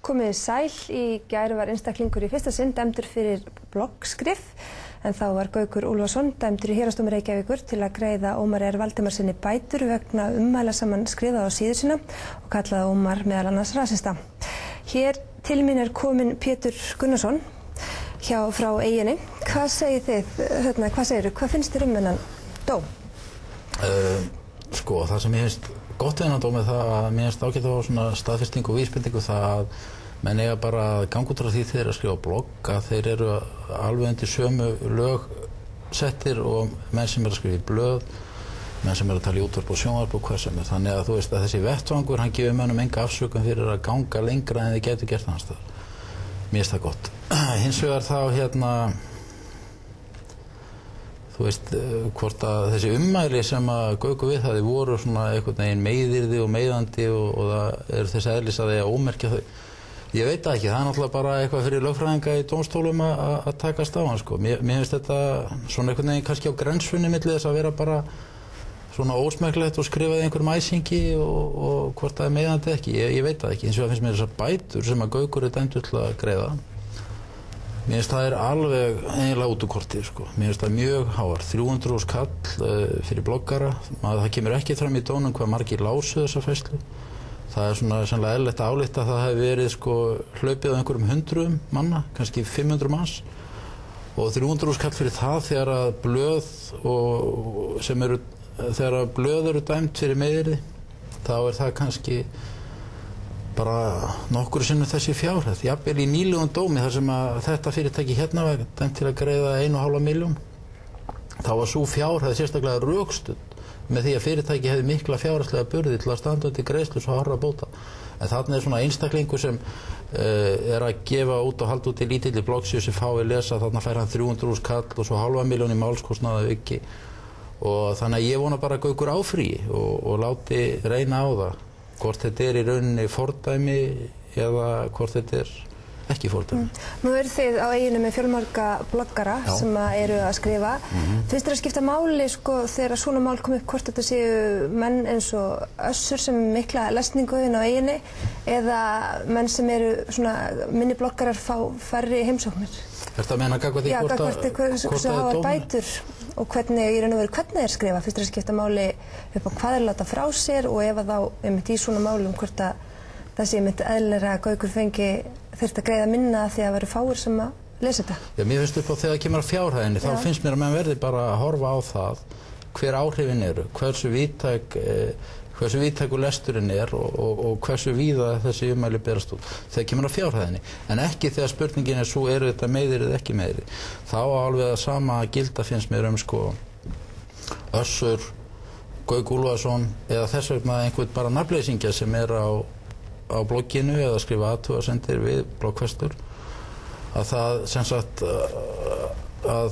Komið sæl, í gær var einstaklingur í fyrsta sinn dæmdur fyrir bloggskrif, en þá var Gaukur Úlfarsson dæmdur í Héraðsdómi Reykjavíkur til að greiða Ómari R. Valdimarssyni bætur vegna ummæla sem hann skrifaði á síðu sína og kallaði Ómar meðal annars rasista. Hér til mín kominn Pétur Gunnarsson frá Eyjunni. Hvað segið þið, hvað finnst þér þennan dóm? Það sem ég finnst gott við þennan dóm það að mér finnst ágætt á svona staðfestingu og vísbendingu það að menn eiga bara að ganga út frá því þeir að skrifa blogg að þeir eru alveg undir sömu lög settir og menn sem að skrifa í blöð, menn sem að tala í útvarp og sjónvarp og hvað sem þannig að þú veist að þessi vettvangur hann gefur mönnum enga afsökun fyrir að ganga lengra en þeir getur gert annars staðar. Mér finnst það gott. Hins vegar þá þú veist, hvort að þessi ummæli sem að Gaukur við það voru svona einhvern veginn meiðyrði og meiðandi og það eru þess eðlis að þeir ómerkja þau. Ég veit það ekki, það náttúrulega bara eitthvað fyrir lögfræðinga í dómstólum að takast á hann sko. Mér finnst þetta svona einhvern veginn kannski á grensunni milli þess að vera bara svona ósmekklegt og skrifaði einhverjum æsingi og hvort það meiðandi ekki, ég veit það ekki. Hins vegar finnst mér þessar bætur sem að Gaukur dæmdur til að greiða. Mér finnst það alveg eiginlega út úr kortið sko. Mér finnst það mjög háar, 300.000 kall fyrir bloggara. Það kemur ekki fram í dómnum hvað margir lásu þessa færslu. Það svona sannlega eðlilegt að álykta að það hefði verið sko hlaupið á einhverjum 100 manna, kannski 500 manns og 300.000 kall fyrir það þegar að blöð eru dæmt fyrir meiðyrði, þá það kannski bara nokkru sinnum þessi fjárhæð. Jafnvel í nýlegum dómi þar sem að þetta fyrirtæki hérna var dæmt til að greiða 1,5 milljón, þá var sú fjárhæð sérstaklega rökstudd með því að fyrirtæki hefði mikla fjárhagslega burði til að standa undir greiðslu svo hárra bóta. En þarna svona einstaklingur sem að gefa út og halda út í lítilli bloggsíðu sem fái lesa, þarna fær hann 300.000 kall og svo 0,5 milljón í málskostnað að auki. Og þannig að ég vona bara að Gaukur áfríi og láti reyna á það. Hvort þetta í rauninni fordæmi eða hvort þetta ekki fordæmi. Nú eru þið á Eyjunni með fjölmarga bloggara sem eru að skrifa. Finnst þér að skipta máli sko þegar svona mál kom upp hvort þetta séu menn eins og Össur sem mikla lesningu inn á Eyjunni eða menn sem eru svona minni bloggarar fá færri heimsóknir? Ertu að meina gagnvart því hvort það hafa bætur og hvernig í raun og veru hvernig skrifa? Finnst þér að skipta máli upp á hvað láta frá sér og ef að þá einmitt í svona málum hvort að það sé einmitt eðlilega að Gaukur þurfti að greiða minna því að það væru fáir sem að lesa þetta? Já, mér finnst upp á þegar kemur að fjárhæðinni, þá finnst mér að menn verði bara að horfa á það hver áhrifin eru, hversu víðtækur lesturinn og hversu víða þessi ummæli berast út. Þegar kemur að fjárhæðinni, en ekki þegar spurningin svo eru þetta meiðir eða ekki meiðir. Þá alveg að sama gilda finnst mér sko Össur, Gaukur Úlfarsson eða þess vegna einhvern bara nafnleysingja sem á blogginu eða skrifa athugasemdir við bloggfestur að það sem sagt að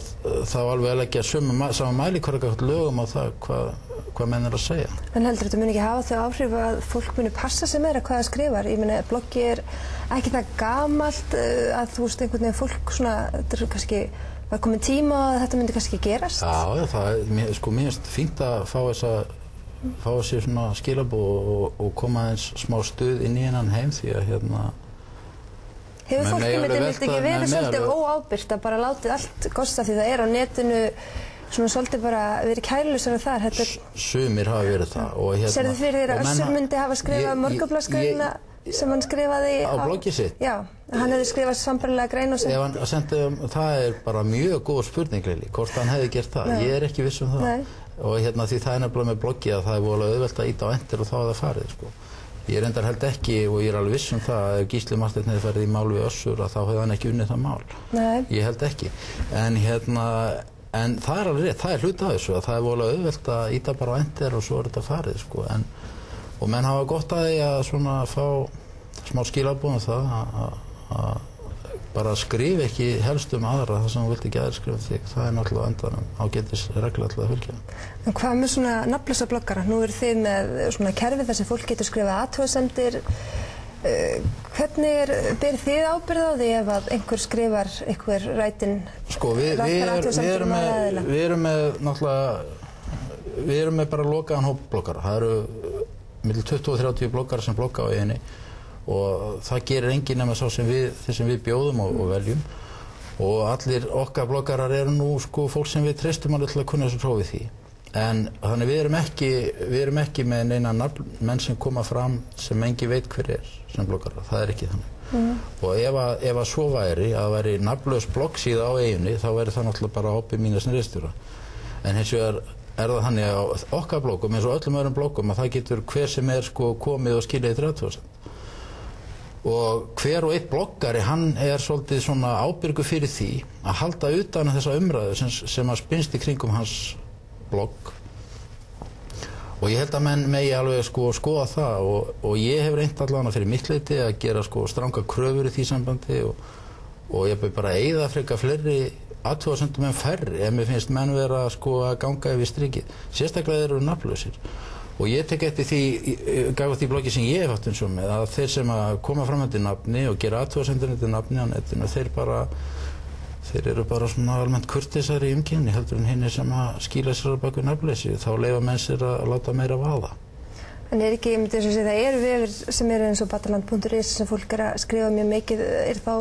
þá alveg að leggja sama mælikvarða gagnvart lögum á það hvað menn að segja. En heldur þetta muni ekki hafa þau áhrif að fólk muni passa sig meira hvað það skrifar? Ég meina, bloggi ekki það gamalt að þú veist einhvern veginn fólk svona, þetta kannski var komin tíma að þetta myndi kannski gerast? Já, mér finnst fínt að fá sér svona skilabóð og koma aðeins smá stuð inn í hennan heim því að Hefur fólk myndi ekki verið svolítið óábyrgt að bara látið allt gossa því það á netinu svona svolítið bara verið kærulausara þar? Sumir hafa verið það. Sérðu fyrir þér að Össur myndi hafa skrifað Morgunblaðsgreinina sem hann skrifaði á bloggið sitt? Já, hann hefði skrifað sambærilega grein og það bara mjög góð spurning hvort hann hefði gert það. Ég ekki viss um það. Nei. Og því það nefnilega með bloggið að það voru auðvelt að íta á enter og þá það farið sko. Ég reyndar held ekki og ég alveg viss um það að ef Gísli Marteinn hefði farið í mál við Össur að þá hefði hann ekki unnið það mál. Nei. Ég held ekki. En það alveg rétt, það hluti af þessu að það voru auðvelt að íta bara á enter og svo þetta farið sko. Og menn hafa gott að því að svona fá smá skilabóð það að bara skrifa ekki helst aðra það sem þú vilt ekki aðra skrifa þig. Það náttúrulega endanum ágætis regla til að fylgja. En hvað með svona nafnlausa bloggara? Nú eru þið með svona kerfi þar sem fólk getur skrifað athugasemdir. Hvernig ber þið ábyrgð á því ef að einhver skrifar einhver rætin? Sko við erum með bara lokaðan hóp bloggara. Það eru milli 20 og 30 bloggara sem blogga á Eyjunni og það gerir enginn nema sá sem við bjóðum og veljum og allir okkar bloggarar eru nú sko fólk sem við treystum alveg til að kunna þessu prófið því. En þannig við erum ekki með neina menn sem koma fram sem engin veit hver sem bloggarar, það ekki þannig. Og ef að svo væri, að væri nafnlaus bloggsíða á eyjunni, þá væri það náttúrulega bara hobby mína sem ritstjóra. En hins vegar það þannig á okkar bloggum, eins og öllum öðrum bloggum, að það getur hver sem sko komið og skilið 30%. Og hver og einn bloggari, hann svolítið svona ábyrgur fyrir því að halda utan þessa umræðu sem að spinnst í kringum hans blogg. Og ég held að menn megi alveg skoða það og ég hef reynt allavega fyrir mitt leyti að gera stranga kröfur í því sambandi og ég byrði bara að eyða frekar fleiri athugasemdum en færri ef mér finnst menn vera að ganga yfir strikið. Sérstaklega eru nafnlausir. Og ég tek eftir því, gaf því bloggi sem ég hef haft eins og með, að þeir sem að koma fram undir nafni og gera athugasemdir undir nafni á netinu, þeir eru bara svona almennt kurteisari í umgengni heldur en hinir sem að skýla sér á baku nafnleysi, þá leyfa menn sér að láta meira vaða. En ekki, ég myndi þess að segja, það eru vefir sem eru eins og Barnaland.is sem fólk að skrifa mjög mikið, þá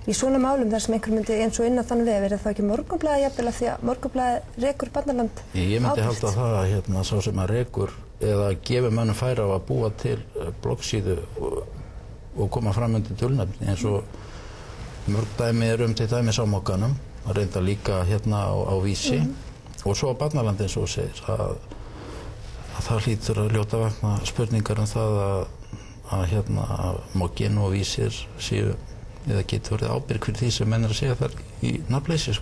í svona málum þar sem einhver myndi eins og inn á þann vef, það ekki Morgunblaðið jafnvel af því að Morgunblaðið rekur Barnaland ábyrgt? Ég myndi halda það að sá sem að rekur eða gefur mönnum færi á að búa til bloggsíðu og koma fram undir dulnefni eins og mörg dæmi til dæmis á Mokkanum, að reynda líka á Vísi og svo á Barnaland eins og segir að það hlýtur að ljóta vegna spurningar það að Mokkin og Vísir séu eða getur verið ábyrg fyrir því sem menn að segja þar í nafnleysi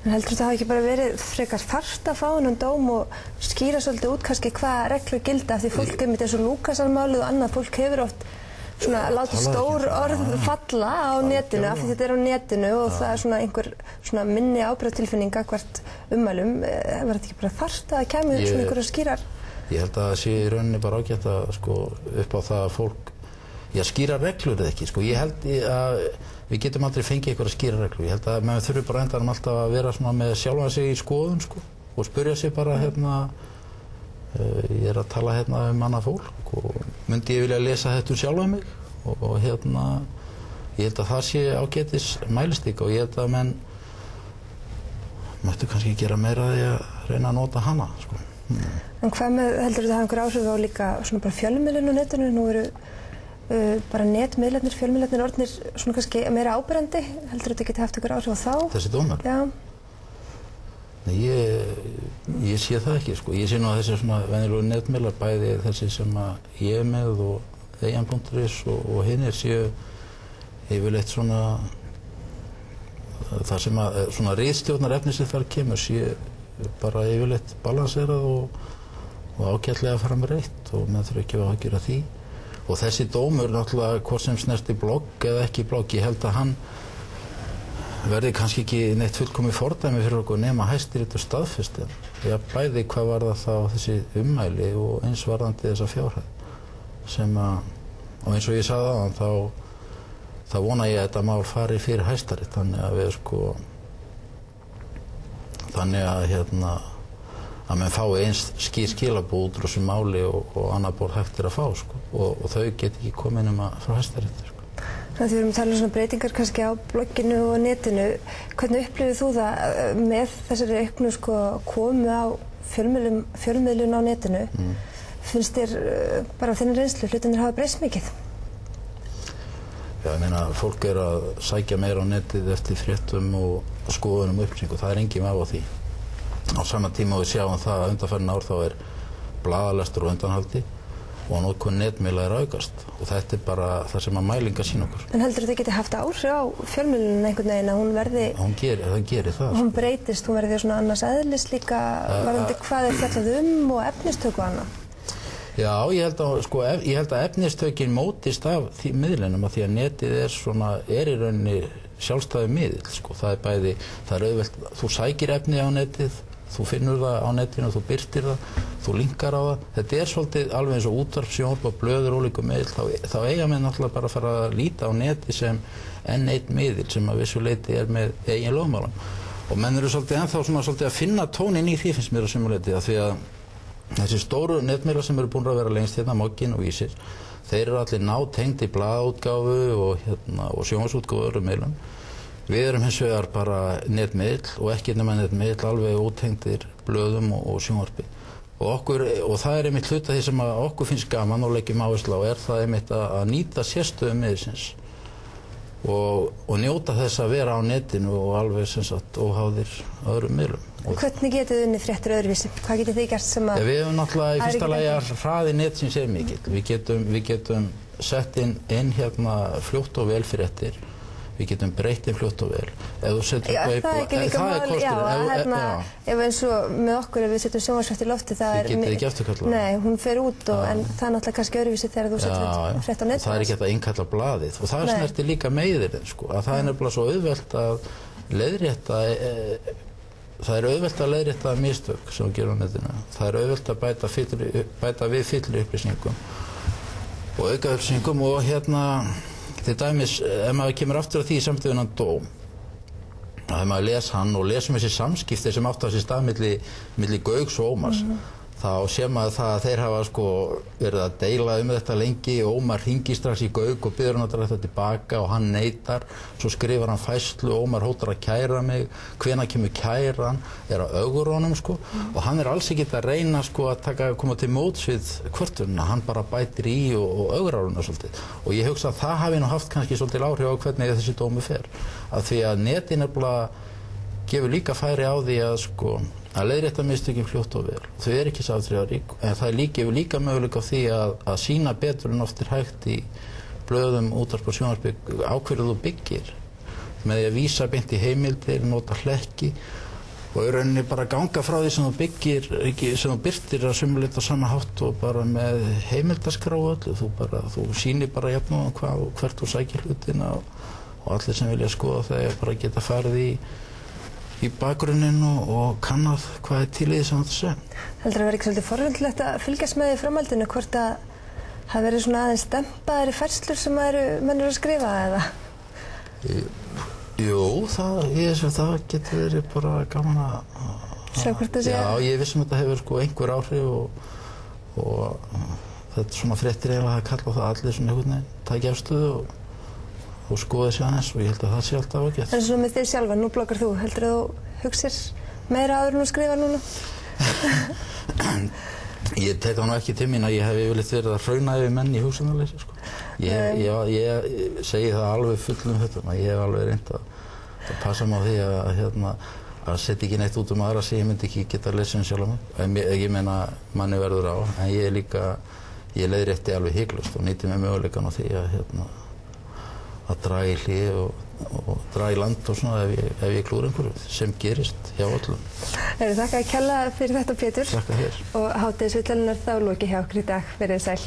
En heldur það hafi ekki bara verið frekar þarft að fá þennan dóm og skýra svolítið út kannski hvað reglur gilda af því fólk eins og Lúkasarmálið og annað fólk hefur oft svona látið stór orð falla á netinu af því þetta á netinu og það svona einhver svona minni ábyrgðartilfinning gagnvart ummælum. Var þetta ekki bara þarft að kæmi svona einhverjar skýrar? Ég held að það sé í rauninni bara ágætt að upp á það að fólk skýra reglur eða ekki. Ég held að við getum aldrei fengið einhverja skýra reglur. Ég held að maður þurfi bara endanum alltaf að vera svona með sjálfan sig í skoðun og spyrja sig bara ég að tala um annað fólk og myndi ég vilja lesa þetta sjálfa mig og ég held að það sé ágætis mælistika og ég held að menn mættu kannski gera meira því að reyna að nota hana. En hvað með, heldur það hafa einhver áhrif á líka svona bara fjölmiðlun á netinu? Nú eru bara netmiðlarnir, fjölmiðlarnir orðnir svona kannski meira áberandi. Heldur þetta geti haft einhver áhrif á þá? Þessi dómar? Já. Nei, ég sé það ekki. Ég sé nú að þessi svona venjulegu netmiðlar, bæði þessi sem að ég með og Eyjan.is og hinir séu yfirleitt svona það sem að svona ritstjórnar efni sem þar kemur sé bara yfirleitt balanserað og ágætlega framreitt og menn þurfa ekki að gera því. Og þessi dómur náttúrulega hvort sem snerti blogg eða ekki blogg, ég held að hann verði kannski ekki neitt fullkomið fordæmi fyrir okkur nema Hæstiréttur staðfesti. Bæði hvað var það þá þessi ummæli og eins varðandi þessa fjárhæð sem og eins og ég sagði áðan þá vona ég að þetta mál fari fyrir Hæstarétt þannig að við þannig að menn fái eins skilaboð út úr þessu máli og annað borð hægt að fá og þau get ekki komið nema frá Hæstarétti. Því við erum að tala um svona breytingar kannski á blogginu og netinu. Hvernig upplifir þú það með þessari auknu komu á fjölmiðlun á netinu? Finnst þér bara á þinni reynslu hlutirnir hafa breyst mikið? Já, ég meina fólk að sækja meira á netið eftir fréttum og skoðunum og upplýsingum, það engin vafi á því. Á sama tíma og við sjáum það að undanfarin ár þá blaðalestur og undanhaldi og notkun netmiðla aukast og þetta bara það sem að mælingar sýna okkur. En heldur þetta geti haft áhrif á fjölmiðlunum einhvern veginn að hún verði... Það gerir það. Hún breytist, hún verði svona annars eðlis líka varðandi hvað fjallað og efnistöku og annað? Já, ég held að efnistökin mótist af því miðlinum að því að netið er í rauninni sjálfstæður miðill. Það bæði, það auðvelt, þú sækir efni á netið, þú finnur það á netinu, þú birtir það, þú linkar á það. Þetta svolítið alveg eins og útvarp, sjónvarp, blöður, ólíku miðill, þá eiga menn náttúrulega bara að fara að líta á neti sem enn einn miðill sem að vissu leyti með eigin lögmálum. Og menn eru svolítið ennþá svolítið að finna tóninn í því finnst mér að sumu leyti, af því að Þessi stóru netmiðlar sem eru búin að vera lengst hérna, Mogginn og Vísir, þeir eru allir nátengd í blaðaútgáfu og sjónvarpsútgáfu og öðrum miðlum. Við erum hins vegar bara netmiðl og ekki nema netmiðl, alveg ótengdir blöðum og sjónvarpi. Og það er einmitt hluta því sem okkur finnst gaman og leggjum áherslu á, það einmitt að nýta sérstöðu miðilsins og njóta þess að vera á netinu og alveg sem sagt óháðir öðrum miðlum. Hvernig getið þið unnið fréttir öðruvísi? Hvað getið þið gert sem að... Við höfum náttúrulega í fyrsta lagi að hraði netsins er mikill. Við getum sett inn hérna fljótt og vel fréttir. Við getum breytt inn fljótt og vel. Ef þú setur það er ekki líka mál, ef eins og með okkur ef við setjum sjónvarpsfrétt í lofti, það er... Þið getið ekki afturkallað. Nei, hún fer út en það er náttúrulega kannski öðruvísi þegar þú setur frétt á netinu. Það er ekki hægt að innkalla blaðið og það snertir líka meiðirinn, sko, að það er nefnilega svo auðvelt að leiðrétta. Það er auðvelt að leiðrétta mistök sem við gerum á netinu. Það er auðvelt að bæta við fyllri upplýsingum og auka upplýsingum og hérna, til dæmis, ef maður kemur aftur að því samt við hann dóm, að ef maður les hann og lesum þessi samskipti sem átt á sér stað milli Gauks og Ómars, þá sé maður það að þeir hafa sko verið að deila þetta lengi og Ómar hringir strax í Gauk og biður hann að draga þetta tilbaka og hann neitar, svo skrifar hann færslu, Ómar hótar að kæra mig, hvenær kemur kæran, er að ögra honum sko og hann er alls ekki að reyna sko að koma til móts við kvörtunina, hann bara bætir í og ögrar honum svolítið og ég hugsa að það hafi nú haft kannski svolítið áhrif á hvernig þessi dómi fer, af því að netið nefnilega gefur líka færi á því að sko að leiðrétta mistökin fljótt og vel. Þau eru ekki sáþríðarík, en það gefur líka möguleika á því að sýna betur en oft er hægt í blöðum, útvarp og sjónvarpi á hverju þú byggir með því að vísa beint í heimildir, nota hlekki og í rauninni bara ganga frá því sem þú byggir, sem þú birtir að sumuleita á sama hátt og bara með heimildaskrá og öllu. Þú sýnir bara jafnum hvert þú sækir hlutina og allir sem vilja skoða það bara geta farið í bakgrunnin og kannað hvað er til í því sem þetta sé. Heldur að vera ekki svolítið forvindilegt að fylgjast með í framhaldinu hvort að það verið svona aðeins dempaðir í færslur sem menn eru að skrifa eða? Jú, það getur verið bara gaman að... Sjá hvort það sé? Já, ég vissum að þetta hefur sko einhver áhrif og þetta svona fréttir eiginlega að kalla á það allir svona einhvern veginn taki afstöðu og skoði sig aðeins og ég held að það sé alltaf ágætt. En svona með þig sjálfa, nú bloggar þú, heldur þú hugsir meira áður en þú skrifar núna? Ég tek það nú ekki til mín að ég hef yfirleitt verið að hrauna yfir menn í hugsanarleysi, sko. Ég segi það alveg fullum þetta, ég hef alveg reynt að passa mig á því að setja ekki neitt út aðra sem ég myndi ekki geta að lesa sjálf mig. Ég meina manni verður á, en ég leiðrétti alveg hiklaust og nýti mig möguleikann á því að draga í hlið og draga í land og svona ef ég klúr einhverju sem gerist hjá öllum. Þakka að kella fyrir þetta, Pétur. Þakka þér. Og hádegisviðtölunni er þá lokið hjá okkur í dag. Verið sæl.